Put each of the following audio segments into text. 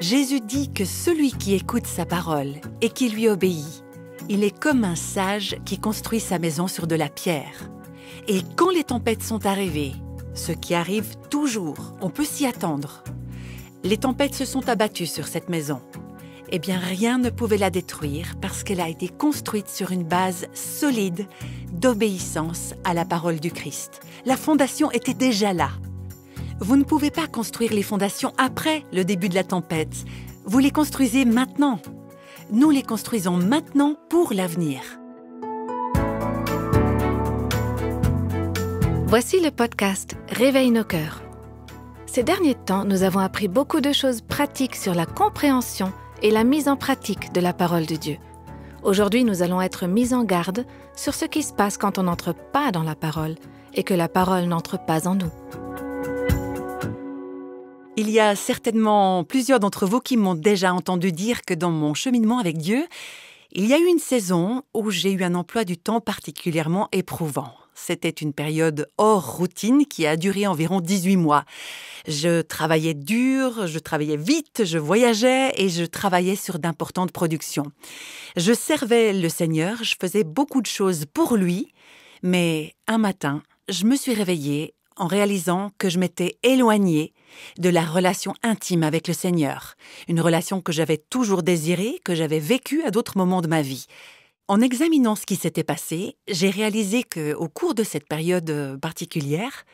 Jésus dit que celui qui écoute sa parole et qui lui obéit, il est comme un sage qui construit sa maison sur de la pierre. Et quand les tempêtes sont arrivées, ce qui arrive toujours, on peut s'y attendre. Les tempêtes se sont abattues sur cette maison. Eh bien, rien ne pouvait la détruire parce qu'elle a été construite sur une base solide d'obéissance à la parole du Christ. La fondation était déjà là. Vous ne pouvez pas construire les fondations après le début de la tempête. Vous les construisez maintenant. Nous les construisons maintenant pour l'avenir. Voici le podcast Réveille nos cœurs. Ces derniers temps, nous avons appris beaucoup de choses pratiques sur la compréhension et la mise en pratique de la parole de Dieu. Aujourd'hui, nous allons être mis en garde sur ce qui se passe quand on n'entre pas dans la parole et que la parole n'entre pas en nous. Il y a certainement plusieurs d'entre vous qui m'ont déjà entendu dire que dans mon cheminement avec Dieu, il y a eu une saison où j'ai eu un emploi du temps particulièrement éprouvant. C'était une période hors routine qui a duré environ 18 mois. Je travaillais dur, je travaillais vite, je voyageais et je travaillais sur d'importantes productions. Je servais le Seigneur, je faisais beaucoup de choses pour lui, mais un matin, je me suis réveillée en réalisant que je m'étais éloignée de la relation intime avec le Seigneur, une relation que j'avais toujours désirée, que j'avais vécue à d'autres moments de ma vie. En examinant ce qui s'était passé, j'ai réalisé qu'au cours de cette période particulière,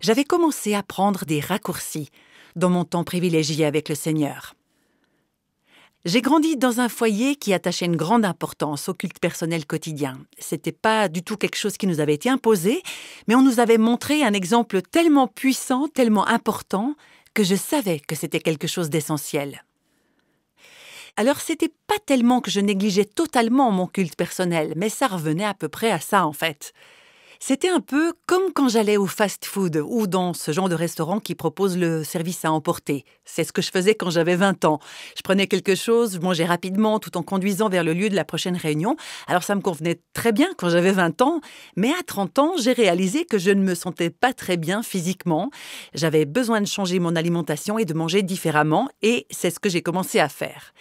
j'avais commencé à prendre des raccourcis dans mon temps privilégié avec le Seigneur. J'ai grandi dans un foyer qui attachait une grande importance au culte personnel quotidien. C'était pas du tout quelque chose qui nous avait été imposé, mais on nous avait montré un exemple tellement puissant, tellement important, que je savais que c'était quelque chose d'essentiel. Alors, c'était pas tellement que je négligeais totalement mon culte personnel, mais ça revenait à peu près à ça, en fait. C'était un peu comme quand j'allais au fast-food ou dans ce genre de restaurant qui propose le service à emporter. C'est ce que je faisais quand j'avais 20 ans. Je prenais quelque chose, je mangeais rapidement tout en conduisant vers le lieu de la prochaine réunion. Alors ça me convenait très bien quand j'avais 20 ans, mais à 30 ans, j'ai réalisé que je ne me sentais pas très bien physiquement. J'avais besoin de changer mon alimentation et de manger différemment, et c'est ce que j'ai commencé à faire.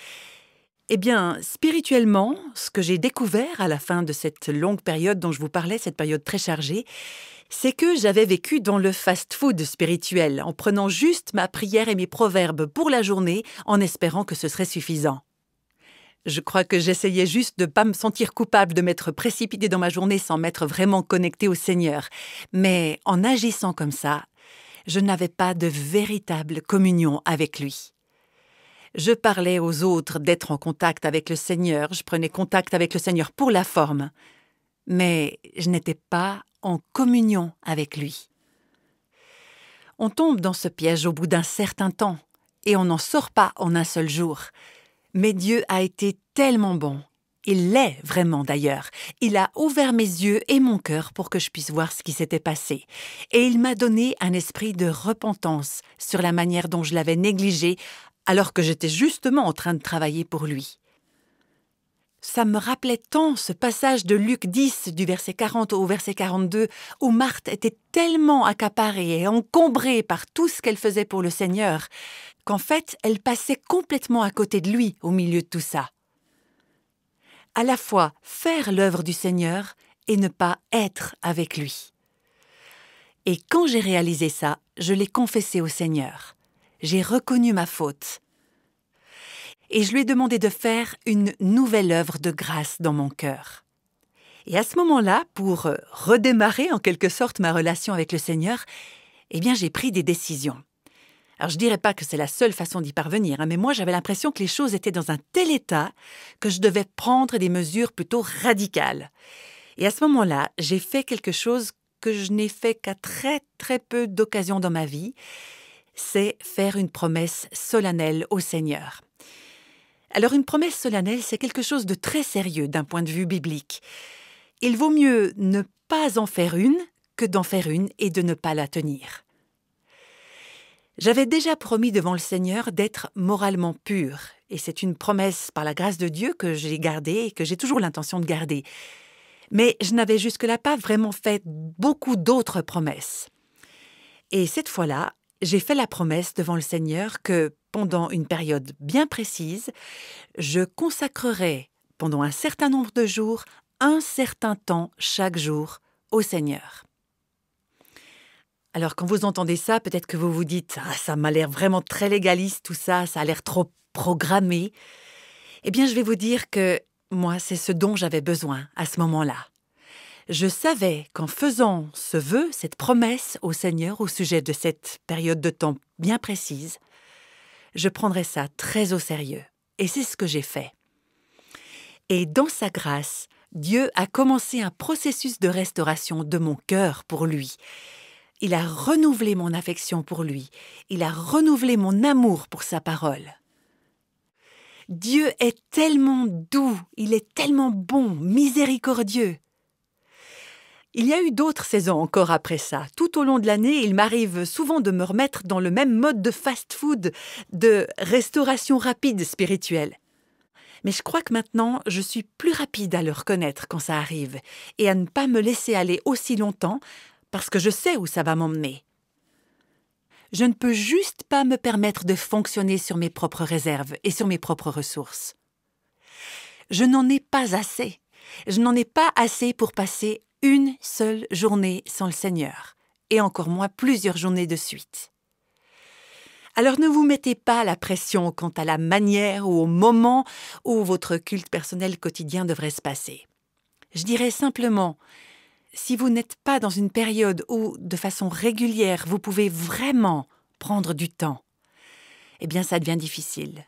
Eh bien, spirituellement, ce que j'ai découvert à la fin de cette longue période dont je vous parlais, cette période très chargée, c'est que j'avais vécu dans le fast-food spirituel, en prenant juste ma prière et mes proverbes pour la journée, en espérant que ce serait suffisant. Je crois que j'essayais juste de ne pas me sentir coupable de m'être précipitée dans ma journée sans m'être vraiment connectée au Seigneur. Mais en agissant comme ça, je n'avais pas de véritable communion avec lui. Je parlais aux autres d'être en contact avec le Seigneur, je prenais contact avec le Seigneur pour la forme, mais je n'étais pas en communion avec lui. On tombe dans ce piège au bout d'un certain temps, et on n'en sort pas en un seul jour. Mais Dieu a été tellement bon, il l'est vraiment d'ailleurs. Il a ouvert mes yeux et mon cœur pour que je puisse voir ce qui s'était passé. Et il m'a donné un esprit de repentance sur la manière dont je l'avais négligé, alors que j'étais justement en train de travailler pour lui. Ça me rappelait tant ce passage de Luc 10, du verset 40 au verset 42, où Marthe était tellement accaparée et encombrée par tout ce qu'elle faisait pour le Seigneur, qu'en fait, elle passait complètement à côté de lui au milieu de tout ça. À la fois faire l'œuvre du Seigneur et ne pas être avec lui. Et quand j'ai réalisé ça, je l'ai confessé au Seigneur. J'ai reconnu ma faute. Et je lui ai demandé de faire une nouvelle œuvre de grâce dans mon cœur. Et à ce moment-là, pour redémarrer en quelque sorte ma relation avec le Seigneur, eh bien j'ai pris des décisions. Alors je dirais pas que c'est la seule façon d'y parvenir, mais moi j'avais l'impression que les choses étaient dans un tel état que je devais prendre des mesures plutôt radicales. Et à ce moment-là, j'ai fait quelque chose que je n'ai fait qu'à très très peu d'occasions dans ma vie, c'est faire une promesse solennelle au Seigneur. Alors une promesse solennelle, c'est quelque chose de très sérieux d'un point de vue biblique. Il vaut mieux ne pas en faire une que d'en faire une et de ne pas la tenir. J'avais déjà promis devant le Seigneur d'être moralement pure, et c'est une promesse par la grâce de Dieu que j'ai gardée et que j'ai toujours l'intention de garder. Mais je n'avais jusque-là pas vraiment fait beaucoup d'autres promesses. Et cette fois-là, j'ai fait la promesse devant le Seigneur que, pendant une période bien précise, je consacrerai, pendant un certain nombre de jours, un certain temps chaque jour au Seigneur. Alors, quand vous entendez ça, peut-être que vous vous dites « Ah, ça m'a l'air vraiment très légaliste, tout ça, ça a l'air trop programmé. » Eh bien, je vais vous dire que moi, c'est ce dont j'avais besoin à ce moment-là. Je savais qu'en faisant ce vœu, cette promesse au Seigneur au sujet de cette période de temps bien précise, je prendrais ça très au sérieux. Et c'est ce que j'ai fait. Et dans sa grâce, Dieu a commencé un processus de restauration de mon cœur pour lui. Il a renouvelé mon affection pour lui. Il a renouvelé mon amour pour sa parole. Dieu est tellement doux, il est tellement bon, miséricordieux. Il y a eu d'autres saisons encore après ça. Tout au long de l'année, il m'arrive souvent de me remettre dans le même mode de fast-food, de restauration rapide spirituelle. Mais je crois que maintenant, je suis plus rapide à le reconnaître quand ça arrive et à ne pas me laisser aller aussi longtemps parce que je sais où ça va m'emmener. Je ne peux juste pas me permettre de fonctionner sur mes propres réserves et sur mes propres ressources. Je n'en ai pas assez. Je n'en ai pas assez pour passer une seule journée sans le Seigneur, et encore moins plusieurs journées de suite. Alors ne vous mettez pas la pression quant à la manière ou au moment où votre culte personnel quotidien devrait se passer. Je dirais simplement, si vous n'êtes pas dans une période où, de façon régulière, vous pouvez vraiment prendre du temps, eh bien ça devient difficile.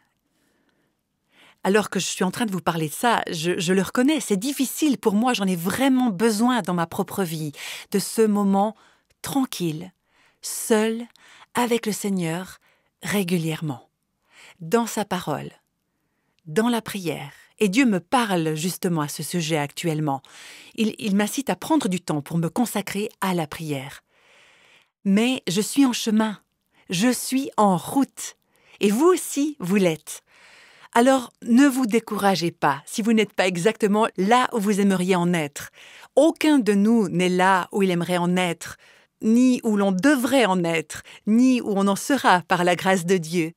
Alors que je suis en train de vous parler de ça, je le reconnais, c'est difficile pour moi, j'en ai vraiment besoin dans ma propre vie, de ce moment tranquille, seul, avec le Seigneur, régulièrement, dans sa parole, dans la prière. Et Dieu me parle justement à ce sujet actuellement. Il m'incite à prendre du temps pour me consacrer à la prière. Mais je suis en chemin, je suis en route, et vous aussi, vous l'êtes. Alors, ne vous découragez pas si vous n'êtes pas exactement là où vous aimeriez en être. Aucun de nous n'est là où il aimerait en être, ni où l'on devrait en être, ni où on en sera par la grâce de Dieu.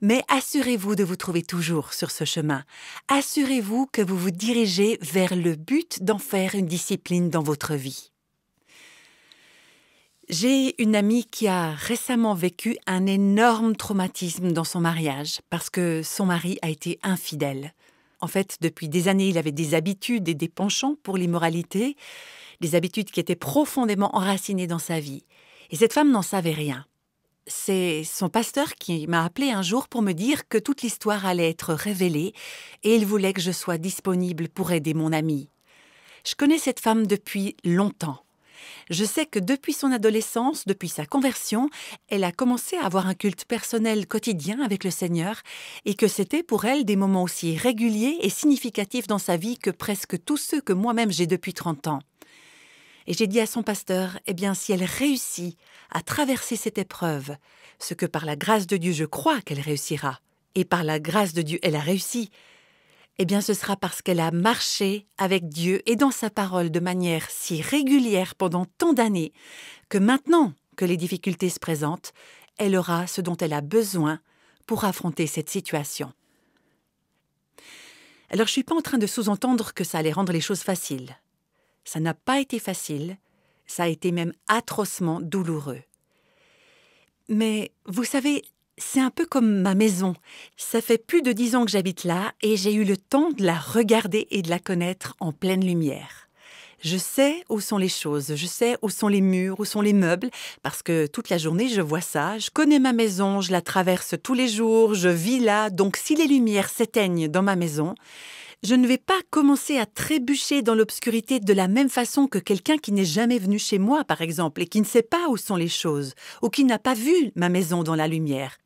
Mais assurez-vous de vous trouver toujours sur ce chemin. Assurez-vous que vous vous dirigez vers le but d'en faire une discipline dans votre vie. J'ai une amie qui a récemment vécu un énorme traumatisme dans son mariage parce que son mari a été infidèle. En fait, depuis des années, il avait des habitudes et des penchants pour l'immoralité, des habitudes qui étaient profondément enracinées dans sa vie. Et cette femme n'en savait rien. C'est son pasteur qui m'a appelé un jour pour me dire que toute l'histoire allait être révélée et il voulait que je sois disponible pour aider mon amie. Je connais cette femme depuis longtemps. Je sais que depuis son adolescence, depuis sa conversion, elle a commencé à avoir un culte personnel quotidien avec le Seigneur et que c'était pour elle des moments aussi réguliers et significatifs dans sa vie que presque tous ceux que moi-même j'ai depuis 30 ans. Et j'ai dit à son pasteur, eh bien, si elle réussit à traverser cette épreuve, ce que par la grâce de Dieu je crois qu'elle réussira, et par la grâce de Dieu elle a réussi, eh bien ce sera parce qu'elle a marché avec Dieu et dans sa parole de manière si régulière pendant tant d'années, que maintenant que les difficultés se présentent, elle aura ce dont elle a besoin pour affronter cette situation. Alors je ne suis pas en train de sous-entendre que ça allait rendre les choses faciles. Ça n'a pas été facile, ça a été même atrocement douloureux. Mais vous savez, c'est un peu comme ma maison. Ça fait plus de 10 ans que j'habite là et j'ai eu le temps de la regarder et de la connaître en pleine lumière. Je sais où sont les choses, je sais où sont les murs, où sont les meubles, parce que toute la journée je vois ça, je connais ma maison, je la traverse tous les jours, je vis là, donc si les lumières s'éteignent dans ma maison, je ne vais pas commencer à trébucher dans l'obscurité de la même façon que quelqu'un qui n'est jamais venu chez moi, par exemple, et qui ne sait pas où sont les choses, ou qui n'a pas vu ma maison dans la lumière.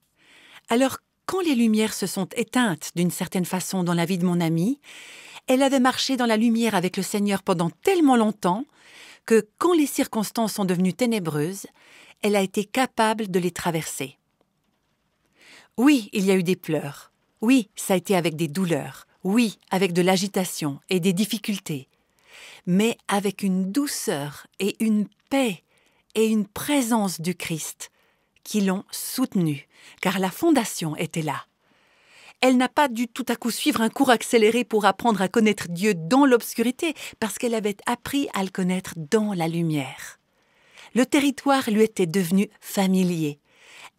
Alors, quand les lumières se sont éteintes d'une certaine façon dans la vie de mon amie, elle avait marché dans la lumière avec le Seigneur pendant tellement longtemps que, quand les circonstances sont devenues ténébreuses, elle a été capable de les traverser. Oui, il y a eu des pleurs. Oui, ça a été avec des douleurs. Oui, avec de l'agitation et des difficultés, mais avec une douceur et une paix et une présence du Christ qui l'ont soutenue, car la fondation était là. Elle n'a pas dû tout à coup suivre un cours accéléré pour apprendre à connaître Dieu dans l'obscurité, parce qu'elle avait appris à le connaître dans la lumière. Le territoire lui était devenu familier.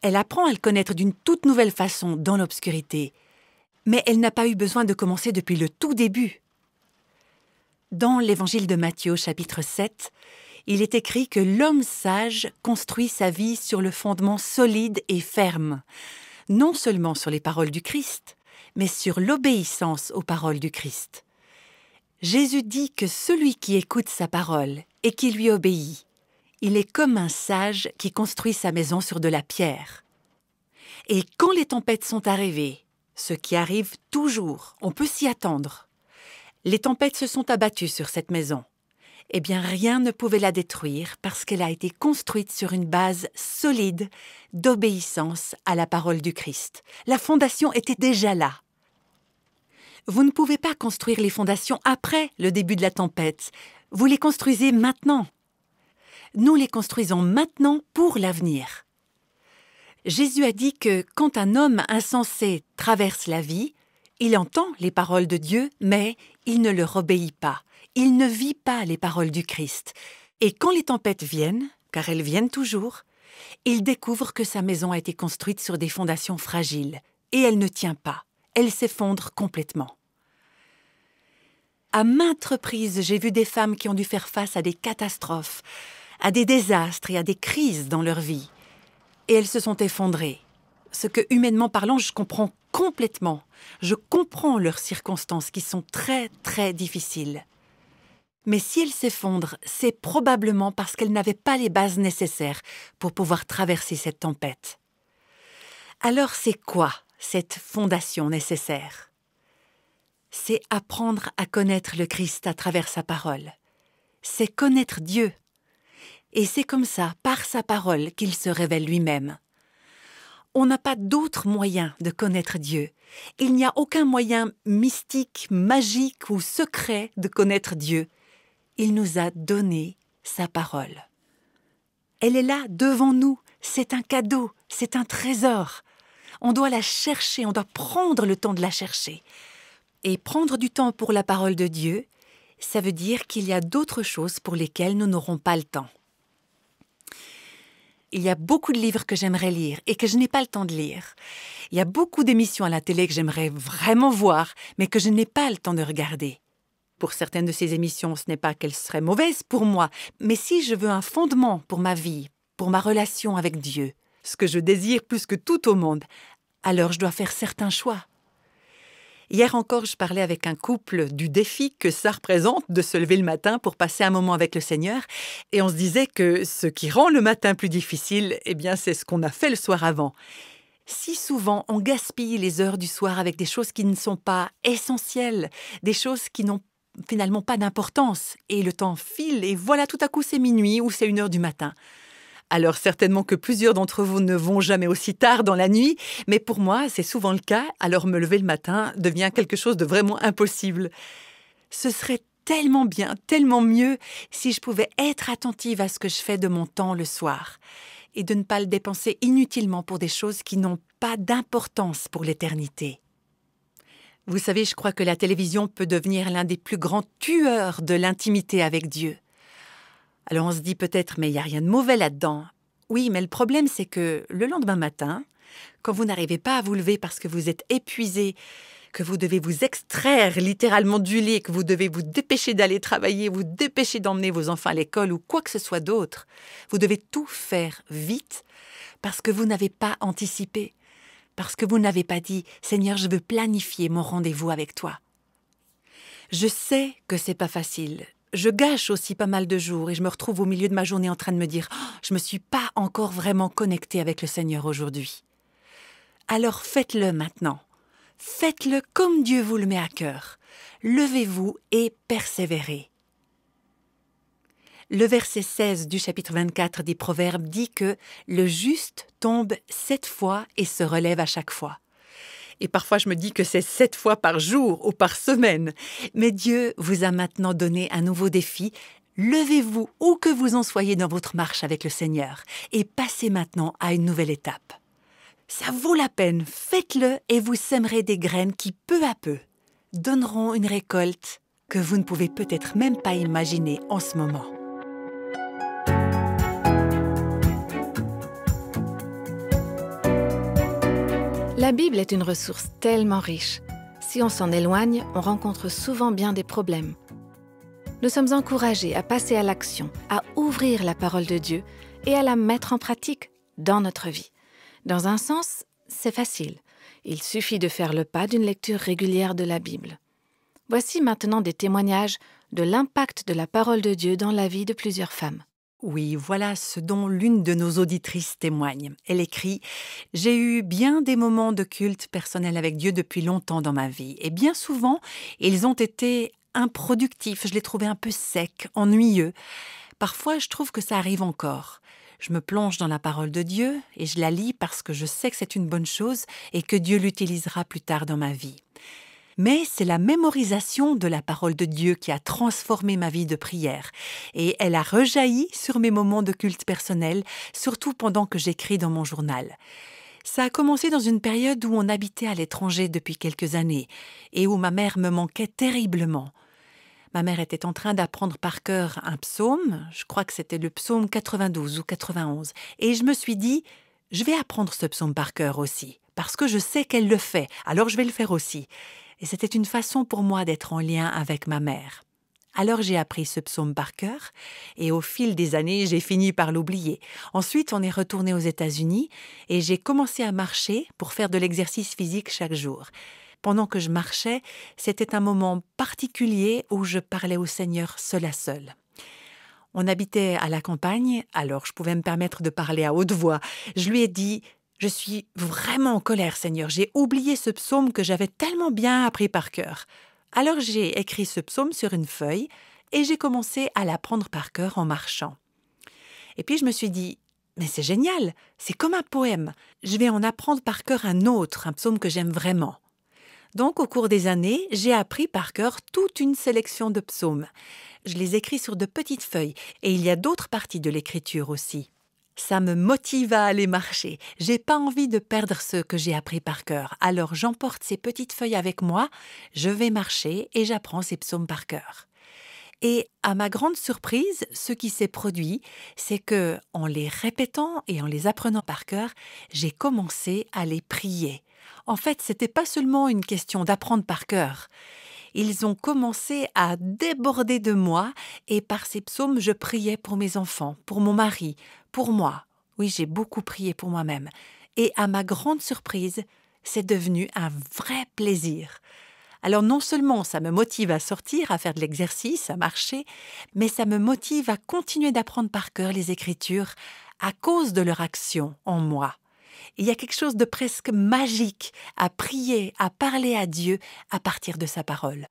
Elle apprend à le connaître d'une toute nouvelle façon dans l'obscurité, mais elle n'a pas eu besoin de commencer depuis le tout début. Dans l'évangile de Matthieu, chapitre 7, il est écrit que l'homme sage construit sa vie sur le fondement solide et ferme, non seulement sur les paroles du Christ, mais sur l'obéissance aux paroles du Christ. Jésus dit que celui qui écoute sa parole et qui lui obéit, il est comme un sage qui construit sa maison sur de la pierre. Et quand les tempêtes sont arrivées, ce qui arrive toujours, on peut s'y attendre, les tempêtes se sont abattues sur cette maison. Eh bien, rien ne pouvait la détruire parce qu'elle a été construite sur une base solide d'obéissance à la parole du Christ. La fondation était déjà là. Vous ne pouvez pas construire les fondations après le début de la tempête. Vous les construisez maintenant. Nous les construisons maintenant pour l'avenir. Jésus a dit que quand un homme insensé traverse la vie, il entend les paroles de Dieu, mais il ne leur obéit pas. Il ne vit pas les paroles du Christ. Et quand les tempêtes viennent, car elles viennent toujours, il découvre que sa maison a été construite sur des fondations fragiles. Et elle ne tient pas. Elle s'effondre complètement. À maintes reprises, j'ai vu des femmes qui ont dû faire face à des catastrophes, à des désastres et à des crises dans leur vie. Et elles se sont effondrées. Ce que, humainement parlant, je comprends complètement. Je comprends leurs circonstances qui sont très, très difficiles. Mais si elles s'effondrent, c'est probablement parce qu'elles n'avaient pas les bases nécessaires pour pouvoir traverser cette tempête. Alors c'est quoi cette fondation nécessaire? C'est apprendre à connaître le Christ à travers sa parole. C'est connaître Dieu. Et c'est comme ça, par sa parole, qu'il se révèle lui-même. On n'a pas d'autre moyen de connaître Dieu. Il n'y a aucun moyen mystique, magique ou secret de connaître Dieu. Il nous a donné sa parole. Elle est là, devant nous. C'est un cadeau, c'est un trésor. On doit la chercher, on doit prendre le temps de la chercher. Et prendre du temps pour la parole de Dieu, ça veut dire qu'il y a d'autres choses pour lesquelles nous n'aurons pas le temps. Il y a beaucoup de livres que j'aimerais lire et que je n'ai pas le temps de lire. Il y a beaucoup d'émissions à la télé que j'aimerais vraiment voir, mais que je n'ai pas le temps de regarder. Pour certaines de ces émissions, ce n'est pas qu'elles seraient mauvaises pour moi, mais si je veux un fondement pour ma vie, pour ma relation avec Dieu, ce que je désire plus que tout au monde, alors je dois faire certains choix. Hier encore, je parlais avec un couple du défi que ça représente de se lever le matin pour passer un moment avec le Seigneur, et on se disait que ce qui rend le matin plus difficile, eh bien, c'est ce qu'on a fait le soir avant. Si souvent, on gaspille les heures du soir avec des choses qui ne sont pas essentielles, des choses qui n'ont finalement pas d'importance, et le temps file, et voilà, tout à coup, c'est minuit ou c'est 1h du matin. Alors certainement que plusieurs d'entre vous ne vont jamais aussi tard dans la nuit, mais pour moi, c'est souvent le cas, alors me lever le matin devient quelque chose de vraiment impossible. Ce serait tellement bien, tellement mieux si je pouvais être attentive à ce que je fais de mon temps le soir et de ne pas le dépenser inutilement pour des choses qui n'ont pas d'importance pour l'éternité. Vous savez, je crois que la télévision peut devenir l'un des plus grands tueurs de l'intimité avec Dieu. Alors on se dit peut-être, mais il n'y a rien de mauvais là-dedans. Oui, mais le problème, c'est que le lendemain matin, quand vous n'arrivez pas à vous lever parce que vous êtes épuisé, que vous devez vous extraire littéralement du lit, que vous devez vous dépêcher d'aller travailler, vous dépêcher d'emmener vos enfants à l'école ou quoi que ce soit d'autre, vous devez tout faire vite parce que vous n'avez pas anticipé, parce que vous n'avez pas dit « Seigneur, je veux planifier mon rendez-vous avec toi ». Je sais que c'est pas facile. Je gâche aussi pas mal de jours et je me retrouve au milieu de ma journée en train de me dire « Oh, je me suis pas encore vraiment connectée avec le Seigneur aujourd'hui ». Alors faites-le maintenant. Faites-le comme Dieu vous le met à cœur. Levez-vous et persévérez. Le verset 16 du chapitre 24 des Proverbes dit que le juste tombe 7 fois et se relève à chaque fois. Et parfois, je me dis que c'est 7 fois par jour ou par semaine. Mais Dieu vous a maintenant donné un nouveau défi. Levez-vous où que vous en soyez dans votre marche avec le Seigneur et passez maintenant à une nouvelle étape. Ça vaut la peine, faites-le et vous sèmerez des graines qui, peu à peu, donneront une récolte que vous ne pouvez peut-être même pas imaginer en ce moment. La Bible est une ressource tellement riche. Si on s'en éloigne, on rencontre souvent bien des problèmes. Nous sommes encouragés à passer à l'action, à ouvrir la parole de Dieu et à la mettre en pratique dans notre vie. Dans un sens, c'est facile. Il suffit de faire le pas d'une lecture régulière de la Bible. Voici maintenant des témoignages de l'impact de la parole de Dieu dans la vie de plusieurs femmes. Oui, voilà ce dont l'une de nos auditrices témoigne. Elle écrit « J'ai eu bien des moments de culte personnel avec Dieu depuis longtemps dans ma vie. Et bien souvent, ils ont été improductifs. Je les trouvais un peu secs, ennuyeux. Parfois, je trouve que ça arrive encore. Je me plonge dans la parole de Dieu et je la lis parce que je sais que c'est une bonne chose et que Dieu l'utilisera plus tard dans ma vie. Mais c'est la mémorisation de la parole de Dieu qui a transformé ma vie de prière. Et elle a rejailli sur mes moments de culte personnel, surtout pendant que j'écris dans mon journal. Ça a commencé dans une période où on habitait à l'étranger depuis quelques années et où ma mère me manquait terriblement. Ma mère était en train d'apprendre par cœur un psaume, je crois que c'était le psaume 92 ou 91, et je me suis dit, je vais apprendre ce psaume par cœur aussi, parce que je sais qu'elle le fait, alors je vais le faire aussi. Et c'était une façon pour moi d'être en lien avec ma mère. Alors j'ai appris ce psaume par cœur, et au fil des années, j'ai fini par l'oublier. Ensuite, on est retourné aux États-Unis, et j'ai commencé à marcher pour faire de l'exercice physique chaque jour. Pendant que je marchais, c'était un moment particulier où je parlais au Seigneur seul à seul. On habitait à la campagne, alors je pouvais me permettre de parler à haute voix. Je lui ai dit « Je suis vraiment en colère, Seigneur, j'ai oublié ce psaume que j'avais tellement bien appris par cœur. » Alors j'ai écrit ce psaume sur une feuille et j'ai commencé à l'apprendre par cœur en marchant. Et puis je me suis dit « Mais c'est génial, c'est comme un poème. Je vais en apprendre par cœur un autre, un psaume que j'aime vraiment. » Donc, au cours des années, j'ai appris par cœur toute une sélection de psaumes. Je les écris sur de petites feuilles et il y a d'autres parties de l'écriture aussi. Ça me motive à aller marcher. J'ai pas envie de perdre ce que j'ai appris par cœur. Alors, j'emporte ces petites feuilles avec moi, je vais marcher et j'apprends ces psaumes par cœur. Et à ma grande surprise, ce qui s'est produit, c'est que, en les répétant et en les apprenant par cœur, j'ai commencé à les prier. En fait, c'était pas seulement une question d'apprendre par cœur. Ils ont commencé à déborder de moi et par ces psaumes, je priais pour mes enfants, pour mon mari, pour moi. Oui, j'ai beaucoup prié pour moi-même. Et à ma grande surprise, c'est devenu un vrai plaisir. Alors non seulement ça me motive à sortir, à faire de l'exercice, à marcher, mais ça me motive à continuer d'apprendre par cœur les Écritures à cause de leur action en moi. Il y a quelque chose de presque magique à prier, à parler à Dieu à partir de sa parole.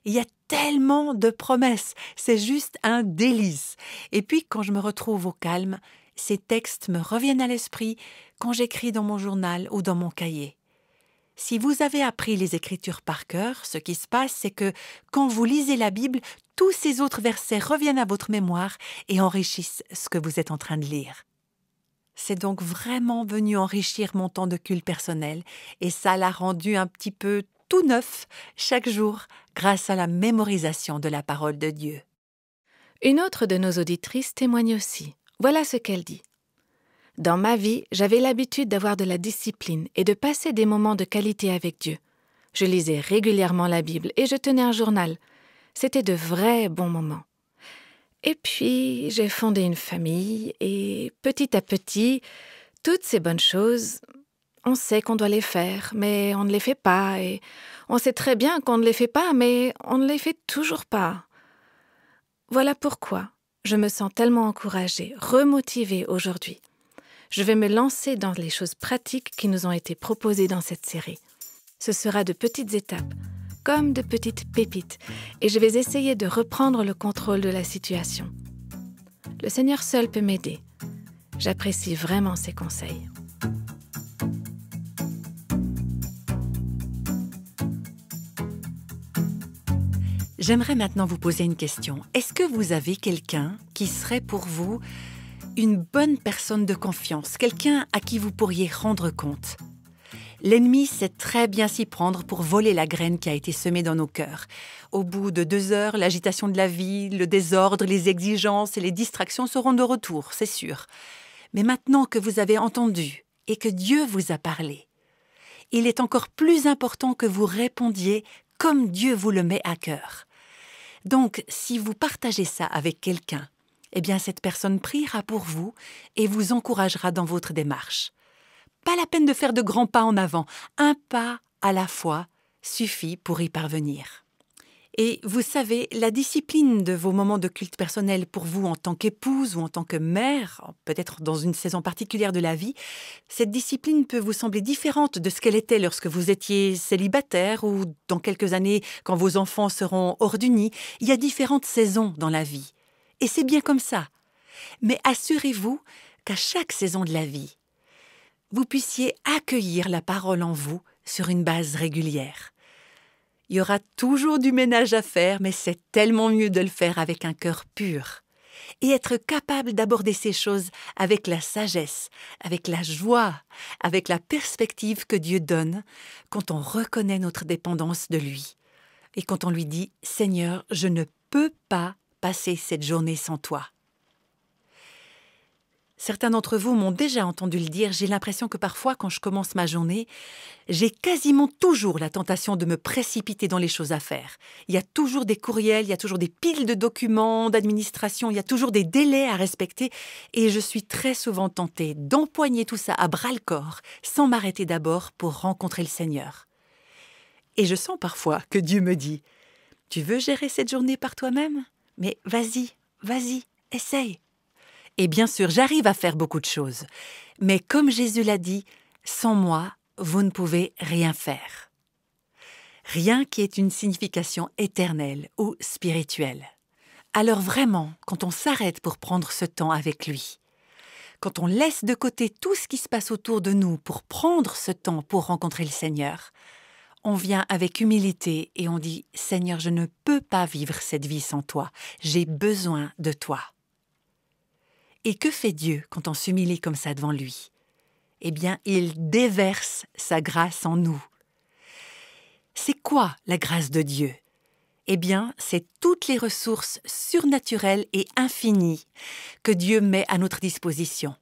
Il y a tellement de promesses, c'est juste un délice. Et puis quand je me retrouve au calme, ces textes me reviennent à l'esprit quand j'écris dans mon journal ou dans mon cahier. Si vous avez appris les Écritures par cœur, ce qui se passe, c'est que quand vous lisez la Bible, tous ces autres versets reviennent à votre mémoire et enrichissent ce que vous êtes en train de lire. C'est donc vraiment venu enrichir mon temps de culte personnel et ça l'a rendu un petit peu tout neuf chaque jour grâce à la mémorisation de la parole de Dieu. Une autre de nos auditrices témoigne aussi. Voilà ce qu'elle dit. Dans ma vie, j'avais l'habitude d'avoir de la discipline et de passer des moments de qualité avec Dieu. Je lisais régulièrement la Bible et je tenais un journal. C'était de vrais bons moments. Et puis, j'ai fondé une famille et petit à petit, toutes ces bonnes choses, on sait qu'on doit les faire, mais on ne les fait pas. Et on sait très bien qu'on ne les fait pas, mais on ne les fait toujours pas. Voilà pourquoi je me sens tellement encouragée, remotivée aujourd'hui. Je vais me lancer dans les choses pratiques qui nous ont été proposées dans cette série. Ce sera de petites étapes, comme de petites pépites, et je vais essayer de reprendre le contrôle de la situation. Le Seigneur seul peut m'aider. J'apprécie vraiment ses conseils. J'aimerais maintenant vous poser une question. Est-ce que vous avez quelqu'un qui serait pour vous une bonne personne de confiance, quelqu'un à qui vous pourriez rendre compte? L'ennemi sait très bien s'y prendre pour voler la graine qui a été semée dans nos cœurs. Au bout de 2 heures, l'agitation de la vie, le désordre, les exigences et les distractions seront de retour, c'est sûr. Mais maintenant que vous avez entendu et que Dieu vous a parlé, il est encore plus important que vous répondiez comme Dieu vous le met à cœur. Donc, si vous partagez ça avec quelqu'un, eh bien cette personne priera pour vous et vous encouragera dans votre démarche. Pas la peine de faire de grands pas en avant, un pas à la fois suffit pour y parvenir. Et vous savez, la discipline de vos moments de culte personnel pour vous en tant qu'épouse ou en tant que mère, peut-être dans une saison particulière de la vie, cette discipline peut vous sembler différente de ce qu'elle était lorsque vous étiez célibataire ou dans quelques années quand vos enfants seront hors du nid. Il y a différentes saisons dans la vie. Et c'est bien comme ça. Mais assurez-vous qu'à chaque saison de la vie, vous puissiez accueillir la parole en vous sur une base régulière. Il y aura toujours du ménage à faire, mais c'est tellement mieux de le faire avec un cœur pur. Et être capable d'aborder ces choses avec la sagesse, avec la joie, avec la perspective que Dieu donne quand on reconnaît notre dépendance de lui. Et quand on lui dit « Seigneur, je ne peux pas passer cette journée sans toi ». Certains d'entre vous m'ont déjà entendu le dire, j'ai l'impression que parfois, quand je commence ma journée, j'ai quasiment toujours la tentation de me précipiter dans les choses à faire. Il y a toujours des courriels, il y a toujours des piles de documents, d'administration, il y a toujours des délais à respecter et je suis très souvent tentée d'empoigner tout ça à bras-le-corps sans m'arrêter d'abord pour rencontrer le Seigneur. Et je sens parfois que Dieu me dit « Tu veux gérer cette journée par toi-même? Mais vas-y, essaye !» Et bien sûr, j'arrive à faire beaucoup de choses. Mais comme Jésus l'a dit, sans moi, vous ne pouvez rien faire. Rien qui ait une signification éternelle ou spirituelle. Alors vraiment, quand on s'arrête pour prendre ce temps avec lui, quand on laisse de côté tout ce qui se passe autour de nous pour prendre ce temps pour rencontrer le Seigneur, on vient avec humilité et on dit « Seigneur, je ne peux pas vivre cette vie sans toi. J'ai besoin de toi. » Et que fait Dieu quand on s'humilie comme ça devant lui? Eh bien, il déverse sa grâce en nous. C'est quoi la grâce de Dieu? Eh bien, c'est toutes les ressources surnaturelles et infinies que Dieu met à notre disposition.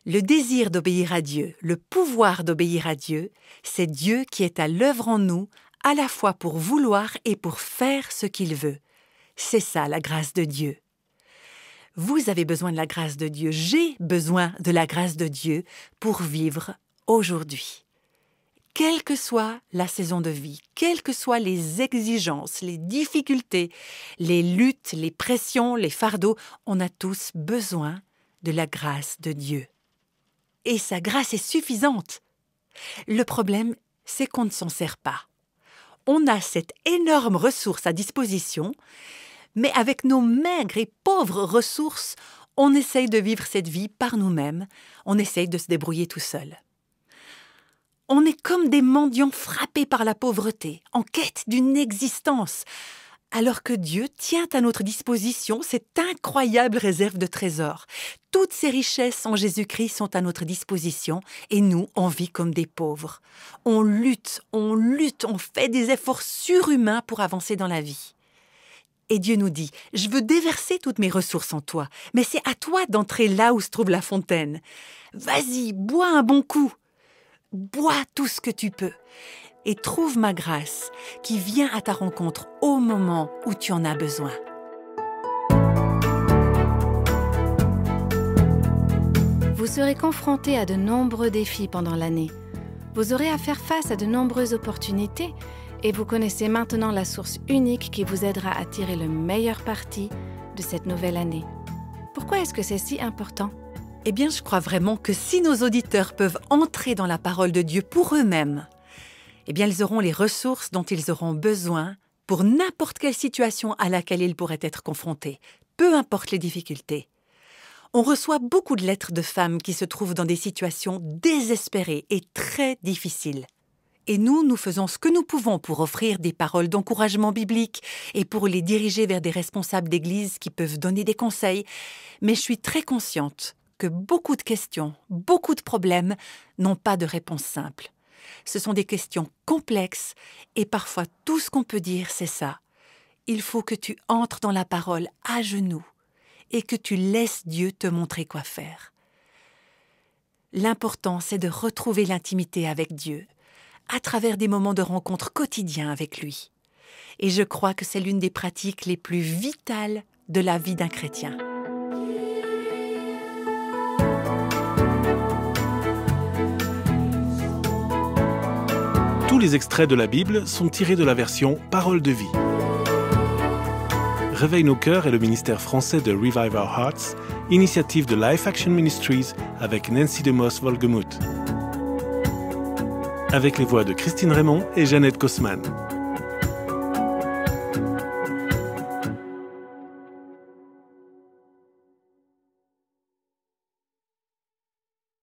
Le désir d'obéir à Dieu, le pouvoir d'obéir à Dieu, c'est Dieu qui est à l'œuvre en nous, à la fois pour vouloir et pour faire ce qu'il veut. C'est ça la grâce de Dieu. Vous avez besoin de la grâce de Dieu, j'ai besoin de la grâce de Dieu pour vivre aujourd'hui. Quelle que soit la saison de vie, quelles que soient les exigences, les difficultés, les luttes, les pressions, les fardeaux, on a tous besoin de la grâce de Dieu. Et sa grâce est suffisante. Le problème, c'est qu'on ne s'en sert pas. On a cette énorme ressource à disposition, mais avec nos maigres et pauvres ressources, on essaye de vivre cette vie par nous-mêmes, on essaye de se débrouiller tout seul. On est comme des mendiants frappés par la pauvreté, en quête d'une existence, alors que Dieu tient à notre disposition cette incroyable réserve de trésors. Toutes ces richesses en Jésus-Christ sont à notre disposition et nous, on vit comme des pauvres. On lutte, on fait des efforts surhumains pour avancer dans la vie. Et Dieu nous dit, je veux déverser toutes mes ressources en toi, mais c'est à toi d'entrer là où se trouve la fontaine. Vas-y, bois un bon coup. Bois tout ce que tu peux. Et trouve ma grâce qui vient à ta rencontre au moment où tu en as besoin. Vous serez confronté à de nombreux défis pendant l'année. Vous aurez à faire face à de nombreuses opportunités et vous connaissez maintenant la source unique qui vous aidera à tirer le meilleur parti de cette nouvelle année. Pourquoi est-ce que c'est si important? Eh bien, je crois vraiment que si nos auditeurs peuvent entrer dans la parole de Dieu pour eux-mêmes, eh bien, ils auront les ressources dont ils auront besoin pour n'importe quelle situation à laquelle ils pourraient être confrontés, peu importe les difficultés. On reçoit beaucoup de lettres de femmes qui se trouvent dans des situations désespérées et très difficiles. Et nous faisons ce que nous pouvons pour offrir des paroles d'encouragement biblique et pour les diriger vers des responsables d'église qui peuvent donner des conseils. Mais je suis très consciente que beaucoup de questions, beaucoup de problèmes n'ont pas de réponse simple. Ce sont des questions complexes et parfois tout ce qu'on peut dire, c'est ça. Il faut que tu entres dans la parole à genoux et que tu laisses Dieu te montrer quoi faire. L'important, c'est de retrouver l'intimité avec Dieu à travers des moments de rencontre quotidiens avec lui. Et je crois que c'est l'une des pratiques les plus vitales de la vie d'un chrétien. Tous les extraits de la Bible sont tirés de la version Parole de vie. Réveille nos cœurs est le ministère français de Revive Our Hearts, initiative de Life Action Ministries avec Nancy DeMoss-Wolgemuth. Avec les voix de Christine Raymond et Jeannette Kosman.